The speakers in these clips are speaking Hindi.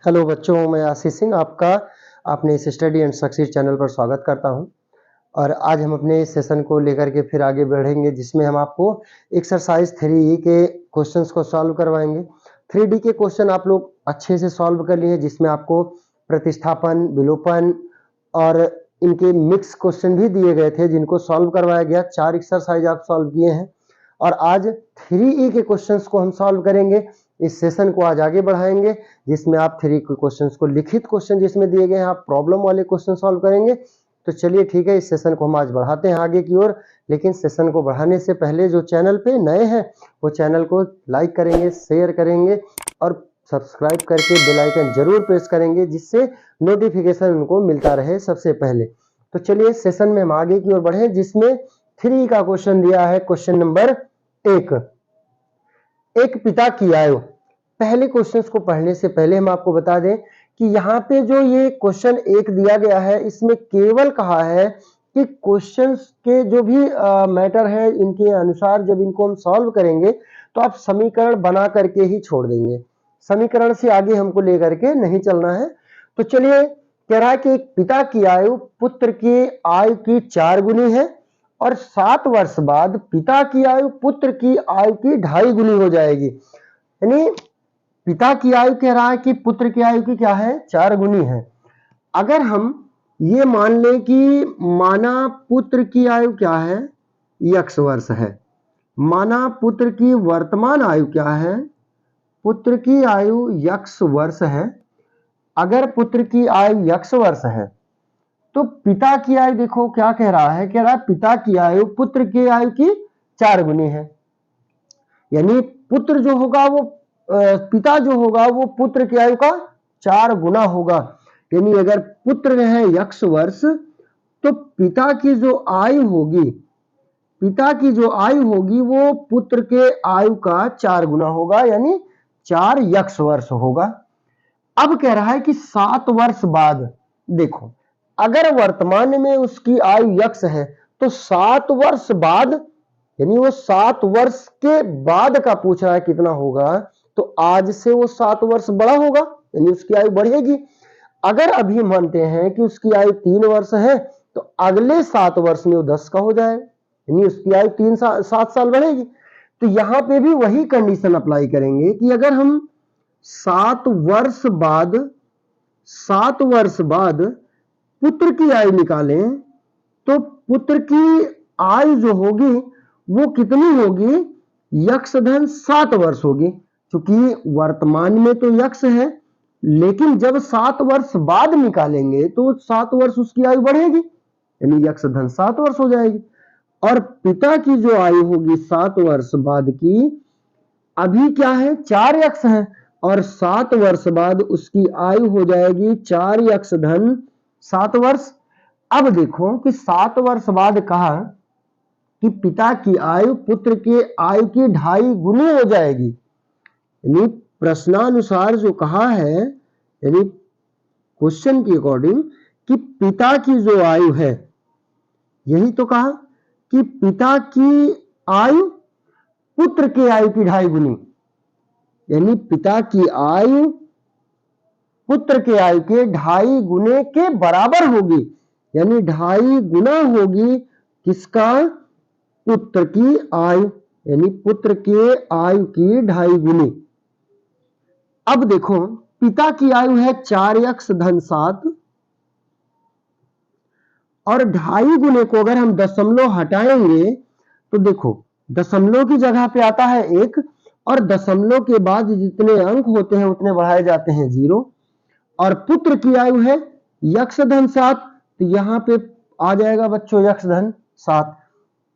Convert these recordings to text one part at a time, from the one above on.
हेलो बच्चों, मैं आशीष सिंह आपका अपने इस स्टडी एंड सक्सीड चैनल पर स्वागत करता हूं। और आज हम अपने इस सेशन को लेकर के फिर आगे बढ़ेंगे, जिसमें हम आपको एक्सरसाइज 3 के क्वेश्चंस को सॉल्व करवाएंगे। 3D के क्वेश्चन आप लोग अच्छे से सॉल्व कर लिए, जिसमें आपको प्रतिस्थापन, विलोपन और इनके मिक्स क्वेश्चन भी दिए गए थे, जिनको सॉल्व करवाया गया। 4 एक्सरसाइज आप सॉल्व किए हैं और आज 3E के क्वेश्चंस को हम सॉल्व करेंगे। इस सेशन को आज आगे बढ़ाएंगे, जिसमें आप 3 के क्वेश्चंस को, लिखित क्वेश्चन जिसमें दिए गए हैं, आप प्रॉब्लम वाले क्वेश्चन सॉल्व करेंगे। तो चलिए ठीक है, इस सेशन को हम आज बढ़ाते हैं आगे की ओर। लेकिन सेशन को बढ़ाने से पहले जो चैनल पे नए हैं वो चैनल को लाइक करेंगे, शेयर करेंगे और सब्सक्राइब करके बेल आइकन जरूर प्रेस करेंगे, जिससे नोटिफिकेशन उनको मिलता रहे सबसे पहले। तो चलिए सेशन में हम आगे की ओर बढ़े, जिसमें 3 का क्वेश्चन दिया है। क्वेश्चन नंबर 1, एक पिता की आयु। पहले क्वेश्चंस को पढ़ने से पहले हम आपको बता दें कि यहाँ पे जो ये क्वेश्चन 1 दिया गया है, इसमें केवल कहा है कि क्वेश्चंस के जो भी मैटर है, इनके अनुसार जब इनको हम सॉल्व करेंगे तो आप समीकरण बना करके ही छोड़ देंगे। समीकरण से आगे हमको लेकर के नहीं चलना है। तो चलिए, कह रहा है कि एक पिता की आयु पुत्र की आयु की 4 गुनी है और 7 वर्ष बाद पिता की आयु पुत्र की आयु की 2.5 गुनी हो जाएगी। यानी पिता की आयु कह रहा है कि पुत्र की आयु की क्या है, 4 गुनी है। अगर हम ये मान लें कि माना पुत्र की आयु क्या है, x वर्ष है। माना पुत्र की वर्तमान आयु क्या है, पुत्र की आयु x वर्ष है। अगर पुत्र की आयु x वर्ष है तो पिता की आयु देखो क्या कह रहा है, कह रहा है पिता की आयु पुत्र की आयु की 4 गुनी है। यानी पुत्र जो होगा वो पिता जो होगा वो पुत्र की आयु का 4 गुना होगा। यानी अगर पुत्र है x वर्ष तो पिता की जो आयु होगी, पिता की जो आयु होगी वो पुत्र के आयु का 4 गुना होगा, यानी 4x वर्ष होगा। अब कह रहा है कि 7 वर्ष बाद, देखो अगर वर्तमान में उसकी आयु x है तो 7 वर्ष बाद, यानी वो 7 वर्ष के बाद का पूछ रहा है कितना होगा, तो आज से वो 7 वर्ष बड़ा होगा, यानी उसकी आयु बढ़ेगी। अगर अभी मानते हैं कि उसकी आयु 3 वर्ष है तो अगले 7 वर्ष में वो 10 का हो जाएगा, यानी उसकी आयु 7 साल बढ़ेगी। तो यहां पे भी वही कंडीशन अप्लाई करेंगे कि अगर हम 7 वर्ष बाद पुत्र की आयु निकालें तो पुत्र की आयु जो होगी वो कितनी होगी, x धन 7 वर्ष होगी। क्योंकि वर्तमान में तो x है, लेकिन जब 7 वर्ष बाद निकालेंगे तो 7 वर्ष उसकी आयु बढ़ेगी, यानी x धन 7 वर्ष हो जाएगी। और पिता की जो आयु होगी 7 वर्ष बाद की, अभी क्या है 4x है, और 7 वर्ष बाद उसकी आयु हो जाएगी 4x धन 7 वर्ष। अब देखो कि 7 वर्ष बाद कहा कि पिता की आयु पुत्र के आयु की 2.5 गुनी हो जाएगी। यानी प्रश्नानुसार जो कहा है, यानी क्वेश्चन के अकॉर्डिंग, कि पिता की जो आयु है, यही तो कहा कि पिता की आयु पुत्र के आयु की 2.5 गुनी, यानी पिता की आयु पुत्र के आयु के 2.5 गुने के बराबर होगी। यानी 2.5 गुना होगी किसका, पुत्र की आयु, यानी पुत्र के आयु की 2.5 गुनी। अब देखो पिता की आयु है 4x धन 7 और 2.5 गुने को अगर हम दशमलव हटाएंगे तो देखो दशमलव की जगह पे आता है 1 और दशमलव के बाद जितने अंक होते हैं उतने बढ़ाए जाते हैं 0। और पुत्र की आयु है x धन 7, तो यहां पे आ जाएगा बच्चों x धन 7।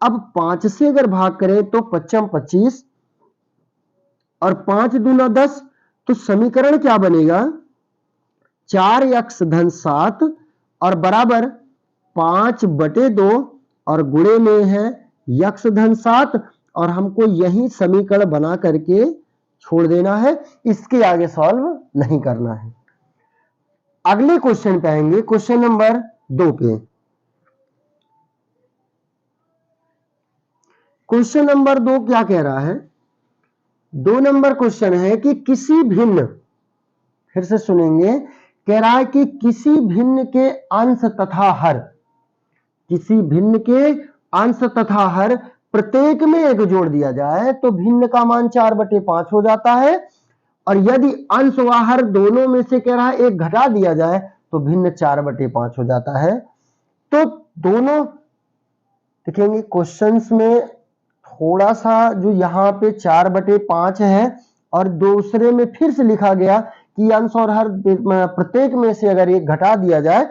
अब 5 से अगर भाग करें तो 5 25 और 5 दूना 10, तो समीकरण क्या बनेगा, 4x धन 7 और बराबर 5/2 और गुणे में है x धन 7, और हमको यही समीकरण बना करके छोड़ देना है, इसके आगे सॉल्व नहीं करना है। अगले क्वेश्चन पे आएंगे, क्वेश्चन नंबर 2 पे। क्वेश्चन नंबर 2 क्या कह रहा है, 2 नंबर क्वेश्चन है कि किसी भिन्न फिर से सुनेंगे। कह रहा है कि किसी भिन्न के अंश तथा हर, किसी भिन्न के अंश तथा हर प्रत्येक में एक जोड़ दिया जाए तो भिन्न का मान 4/5 हो जाता है, और यदि अंश व हर दोनों में से कह रहा है एक घटा दिया जाए तो भिन्न 4/5 हो जाता है। तो दोनों देखेंगे क्वेश्चंस में थोड़ा सा जो यहाँ पे 4/5 है और दूसरे में फिर से लिखा गया कि अंश और हर प्रत्येक में से अगर एक घटा दिया जाए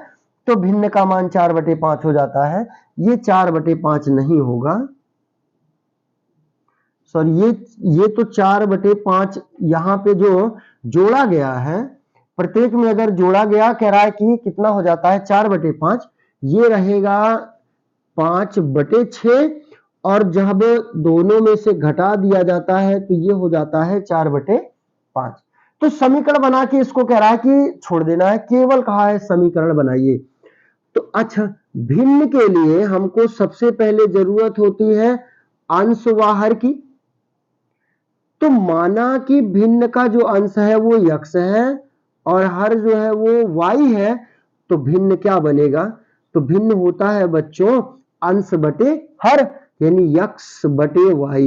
तो भिन्न का मान 4/5 हो जाता है। ये 4/5 नहीं होगा, सॉरी ये तो 4/5 यहाँ पे जो जोड़ा गया है, प्रत्येक में अगर जोड़ा गया कह रहा है कि कितना हो जाता है 4/5, ये रहेगा 5/6, और जब दोनों में से घटा दिया जाता है तो ये हो जाता है 4/5। तो समीकरण बना के इसको कह रहा है कि छोड़ देना है, केवल कहा है समीकरण बनाइए। तो अच्छा, भिन्न के लिए हमको सबसे पहले जरूरत होती है अंश व हर की। तो माना कि भिन्न का जो अंश है वो x है और हर जो है वो y है, तो भिन्न क्या बनेगा? तो भिन्न होता है बच्चों अंश बटे हर, यानी x बटे y।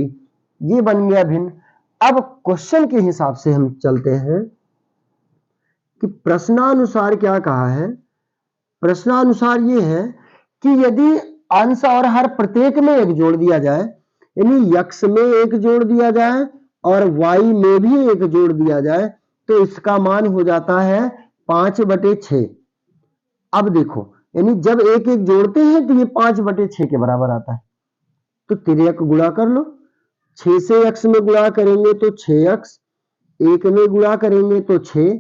ये बन गया भिन्न। अब क्वेश्चन के हिसाब से हम चलते हैं कि प्रश्नानुसार क्या कहा है। प्रश्नानुसार ये है कि यदि अंश और हर प्रत्येक में एक जोड़ दिया जाए, यानी x में एक जोड़ दिया जाए और y में भी एक जोड़ दिया जाए, तो इसका मान हो जाता है 5/6। अब देखो, यानी जब एक एक जोड़ते हैं तो ये 5/6 के बराबर आता है। तो तिर्यक गुणा कर लो, 6 से x में गुणा करेंगे तो 6x, 1 में गुणा करेंगे तो 6,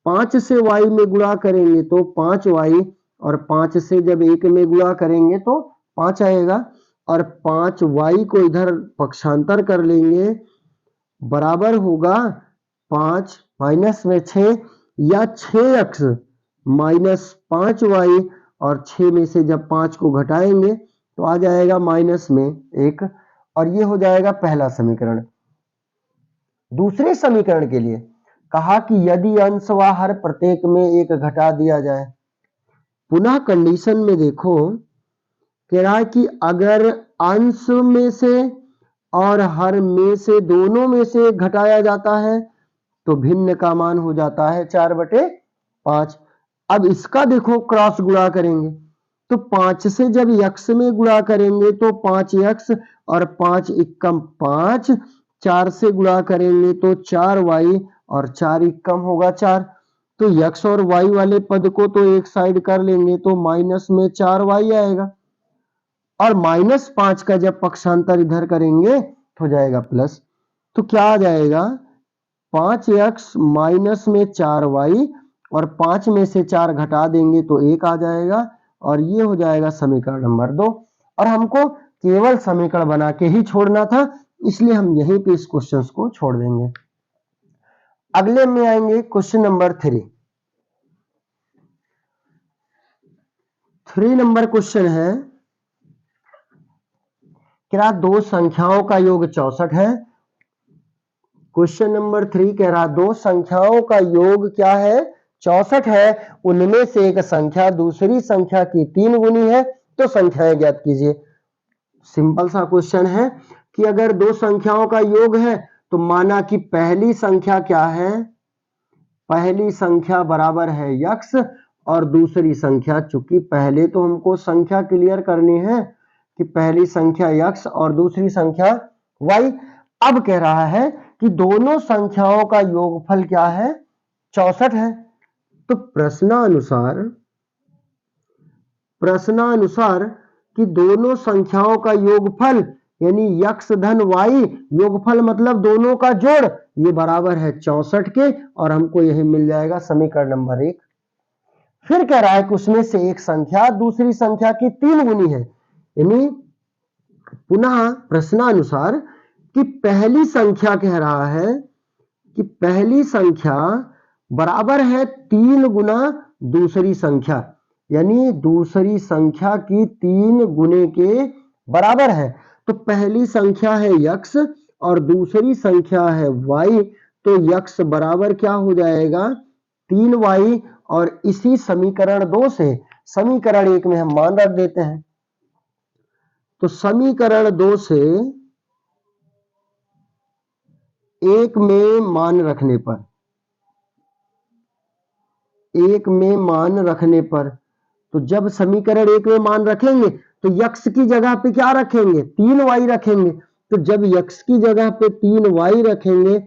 5 से y में गुणा करेंगे तो 5y, और 5 से जब 1 में गुणा करेंगे तो 5 आएगा, और 5y को इधर पक्षांतर कर लेंगे, बराबर होगा 5 माइनस में 6 या 6x माइनस 5y, और 6 में से जब 5 को घटाएंगे तो आ जाएगा माइनस में 1, और ये हो जाएगा पहला समीकरण। दूसरे समीकरण के लिए कहा कि यदि अंश व हर प्रत्येक में एक घटा दिया जाए। पुनः कंडीशन में देखो, कह रहा है कि अगर अंश में से और हर में से दोनों में से एक घटाया जाता है तो भिन्न का मान हो जाता है 4/5। अब इसका देखो क्रॉस गुणा करेंगे तो 5 से जब x में गुणा करेंगे तो 5x, और 5 एकम 5, 4 से गुणा करेंगे तो 4y, और 4 एकम होगा 4। तो x और y वाले पद को तो एक साइड कर लेंगे तो माइनस में 4y आएगा, और -5 का जब पक्षांतर इधर करेंगे तो हो जाएगा प्लस। तो क्या आ जाएगा 5x माइनस में 4y, और 5 में से 4 घटा देंगे तो 1 आ जाएगा, और ये हो जाएगा समीकरण नंबर 2। और हमको केवल समीकरण बना के ही छोड़ना था, इसलिए हम यहीं पे इस क्वेश्चन को छोड़ देंगे। अगले में आएंगे क्वेश्चन नंबर 3। 3 नंबर क्वेश्चन है, क्या दो संख्याओं का योग 64 है। क्वेश्चन नंबर 3 कह रहा दो संख्याओं का योग क्या है 64 है, उनमें से एक संख्या दूसरी संख्या की 3 गुनी है, तो संख्याएं ज्ञात कीजिए। सिंपल सा क्वेश्चन है कि अगर दो संख्याओं का योग है तो माना कि पहली संख्या क्या है, पहली संख्या बराबर है x, और दूसरी संख्या, चूंकि पहले तो हमको संख्या क्लियर करनी है कि पहली संख्या x और दूसरी संख्या y। अब कह रहा है कि दोनों संख्याओं का योगफल क्या है 64 है। तो प्रश्नानुसार कि दोनों संख्याओं का योगफल यानी x धन y, योगफल मतलब दोनों का जोड़, ये बराबर है 64 के, और हमको यही मिल जाएगा समीकरण नंबर 1। फिर कह रहा है कि उसमें से एक संख्या दूसरी संख्या की 3 गुनी है, यानी पुनः प्रश्नानुसार कि पहली संख्या कह रहा है कि पहली संख्या बराबर है 3 गुना दूसरी संख्या, यानी दूसरी संख्या की 3 गुने के बराबर है। तो पहली संख्या है x और दूसरी संख्या है y, तो x बराबर क्या हो जाएगा 3y, और इसी समीकरण 2 से समीकरण 1 में हम मान रख देते हैं। तो समीकरण 2 से 1 में मान रखने पर, 1 में मान रखने पर, तो जब समीकरण 1 में मान रखेंगे तो x की जगह पे क्या रखेंगे, 3y रखेंगे। तो जब x की जगह पे 3y रखेंगे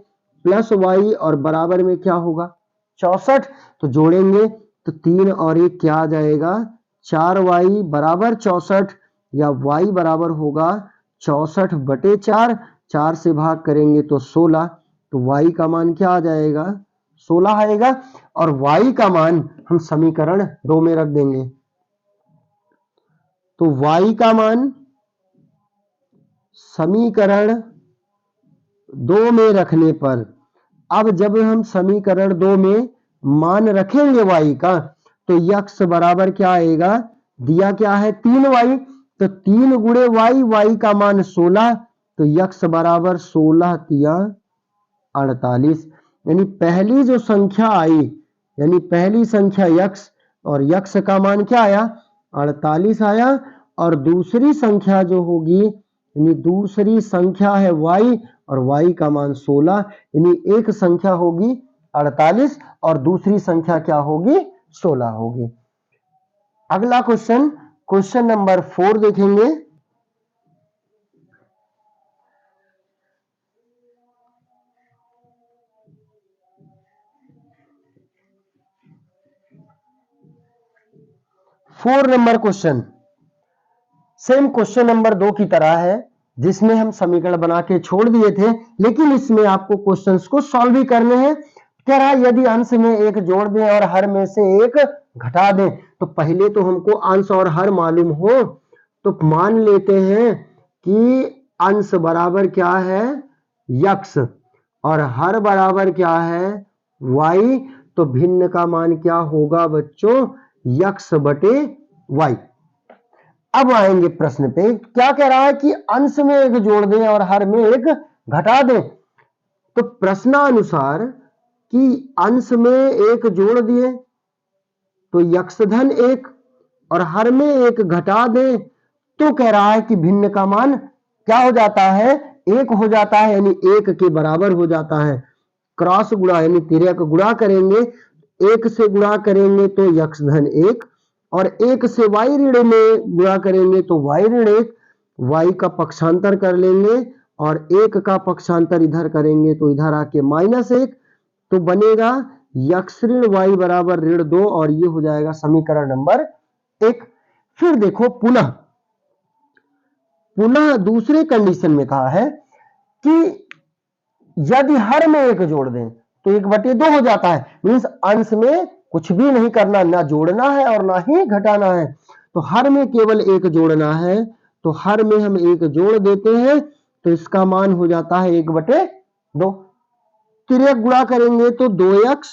प्लस y और बराबर में क्या होगा, 64। तो जोड़ेंगे तो 3 और 1 क्या आ जाएगा, 4y बराबर 64, या y बराबर होगा 64/4। 4 से भाग करेंगे तो 16, तो y का मान क्या आ जाएगा, 16 आएगा। और y का मान हम समीकरण 2 में रख देंगे। तो y का मान समीकरण 2 में रखने पर, अब जब हम समीकरण 2 में मान रखेंगे y का, तो x बराबर क्या आएगा, दिया क्या है 3y, तो 3 गुणे y का मान 16, तो x बराबर 16 तिया 48। यानी पहली जो संख्या आई, यानी पहली संख्या x, और x का मान क्या आया, 48 आया। और दूसरी संख्या जो होगी, यानी दूसरी संख्या है y, और y का मान 16, यानी एक संख्या होगी 48 और दूसरी संख्या क्या होगी, 16 होगी। अगला क्वेश्चन, क्वेश्चन नंबर 4 देखेंगे। Four number question same question number 2 की तरह है, जिसमें हम समीकरण बना के छोड़ दिए थे, लेकिन इसमें आपको क्वेश्चंस को सॉल्व भी करने हैं। कह रहा है यदि अंश में एक जोड़ दें और हर में से एक घटा दें। तो पहले तो हमको अंश और हर मालूम हो, तो मान लेते हैं कि अंश बराबर क्या है, x, और हर बराबर क्या है, y। तो भिन्न का मान क्या होगा बच्चों, x/y। अब आएंगे प्रश्न पे, क्या कह रहा है कि अंश में एक जोड़ दें और हर में एक घटा दें। तो प्रश्नानुसार कि अंश में एक जोड़ दिए तो x-1 और हर में एक घटा दें, तो कह रहा है कि भिन्न का मान क्या हो जाता है, 1 हो जाता है, यानी 1 के बराबर हो जाता है। क्रॉस गुणा यानी तिर्यक गुणा करेंगे, 1 से गुणा करेंगे तो x-1, और 1 से y ऋण में गुणा करेंगे तो y-1, y का पक्षांतर कर लेंगे और 1 का पक्षांतर इधर करेंगे तो इधर आके -1, तो बनेगा x-y बराबर ऋण 2, और ये हो जाएगा समीकरण नंबर 1। फिर देखो पुनः दूसरे कंडीशन में कहा है कि यदि हर में एक जोड़ दें तो 1/2 हो जाता है। मीन्स अंश में कुछ भी नहीं करना, ना जोड़ना है और ना ही घटाना है। तो हर में केवल एक जोड़ना है, तो हर में हम एक जोड़ देते हैं, तो इसका मान हो जाता है 1/2। तिर्यक गुणा करेंगे तो 2x,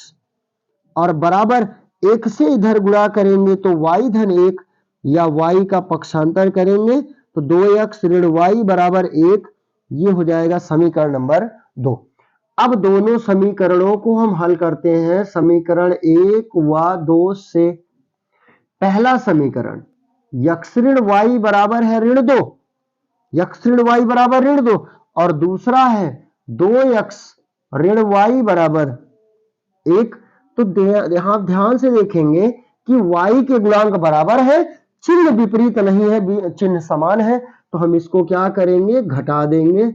और बराबर 1 से इधर गुणा करेंगे तो y-1, या y का पक्षांतर करेंगे तो 2x ऋण y बराबर 1। ये हो जाएगा समीकरण नंबर 2। अब दोनों समीकरणों को हम हल करते हैं समीकरण 1 व 2 से। पहला समीकरण x ऋण y बराबर है ऋण 2, x ऋण y बराबर ऋण 2, और दूसरा है 2x ऋण y बराबर 1। तो यहां ध्यान से देखेंगे कि y के गुणांक बराबर है, चिन्ह विपरीत नहीं है, चिन्ह समान है। तो हम इसको क्या करेंगे, घटा देंगे।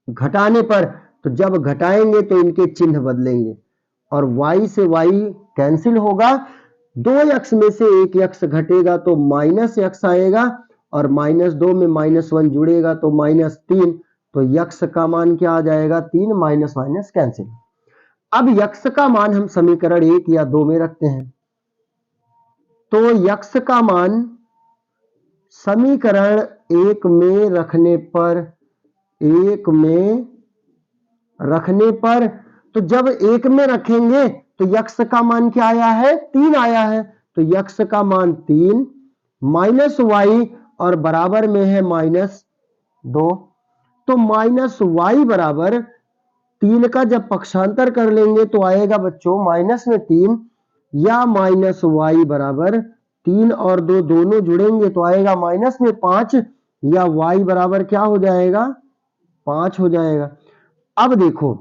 घटाने पर, तो जब घटाएंगे तो इनके चिन्ह बदलेंगे और y से y कैंसिल होगा। 2x में से 1x घटेगा तो -x आएगा, और -2 में -1 जुड़ेगा तो -3। तो x का मान क्या आ जाएगा, 3, माइनस माइनस कैंसिल। अब x का मान हम समीकरण 1 या 2 में रखते हैं। तो x का मान समीकरण 1 में रखने पर, तो जब 1 में रखेंगे तो x का मान क्या आया है, 3 आया है। तो x का मान 3 माइनस y, और बराबर में है -2। तो -y बराबर 3 का जब पक्षांतर कर लेंगे तो आएगा बच्चों माइनस में 3 या माइनस y बराबर 3 और 2 दोनों जुड़ेंगे तो आएगा माइनस में 5 या y बराबर क्या हो जाएगा 5 हो जाएगा। अब देखो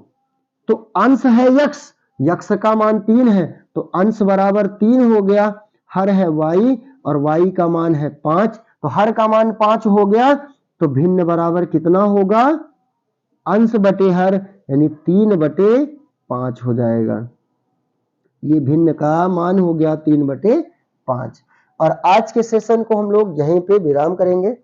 तो अंश है यक्स, यक्स का मान 3 है तो अंश बराबर 3 हो गया, हर है y और y का मान है 5, तो हर का मान 5 हो गया तो भिन्न बराबर कितना होगा अंश बटे हर यानी 3/5 हो जाएगा। ये भिन्न का मान हो गया 3/5। और आज के सेशन को हम लोग यहीं पे विराम करेंगे।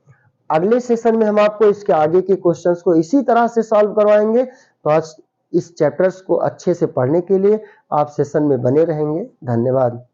अगले सेशन में हम आपको इसके आगे के क्वेश्चंस को इसी तरह से सॉल्व करवाएंगे। तो आज इस चैप्टर्स को अच्छे से पढ़ने के लिए आप सेशन में बने रहेंगे। धन्यवाद।